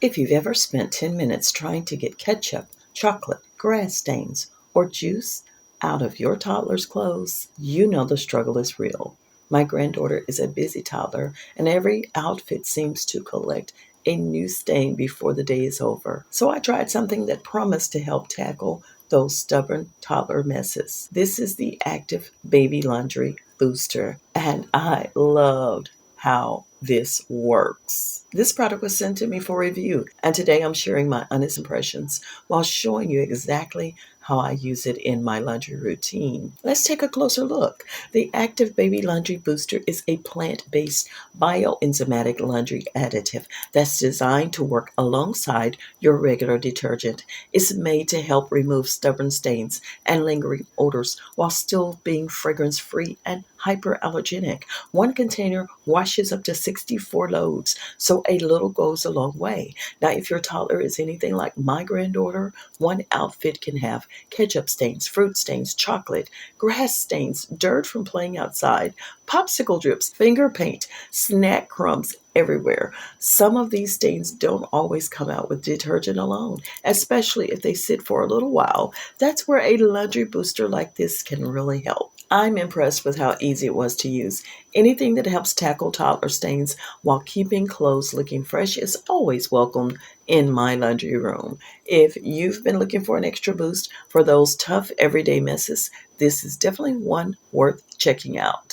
If you've ever spent 10 minutes trying to get ketchup, chocolate, grass stains, or juice out of your toddler's clothes, you know the struggle is real. My granddaughter is a busy toddler, and every outfit seems to collect a new stain before the day is over. So I tried something that promised to help tackle those stubborn toddler messes. This is the Active Baby Laundry Booster, and I loved how this works. This product was sent to me for review, and today I'm sharing my honest impressions while showing you exactly how I use it in my laundry routine. Let's take a closer look. The Active Baby Laundry Booster is a plant-based bioenzymatic laundry additive that's designed to work alongside your regular detergent. It's made to help remove stubborn stains and lingering odors while still being fragrance-free and hyperallergenic. One container washes up to 64 loads, so a little goes a long way. Now, if your toddler is anything like my granddaughter, one outfit can have ketchup stains, fruit stains, chocolate, grass stains, dirt from playing outside, popsicle drips, finger paint, snack crumbs everywhere. Some of these stains don't always come out with detergent alone, especially if they sit for a little while. That's where a laundry booster like this can really help. I'm impressed with how easy it was to use. Anything that helps tackle toddler stains while keeping clothes looking fresh is always welcome in my laundry room. If you've been looking for an extra boost for those tough everyday messes, this is definitely one worth checking out.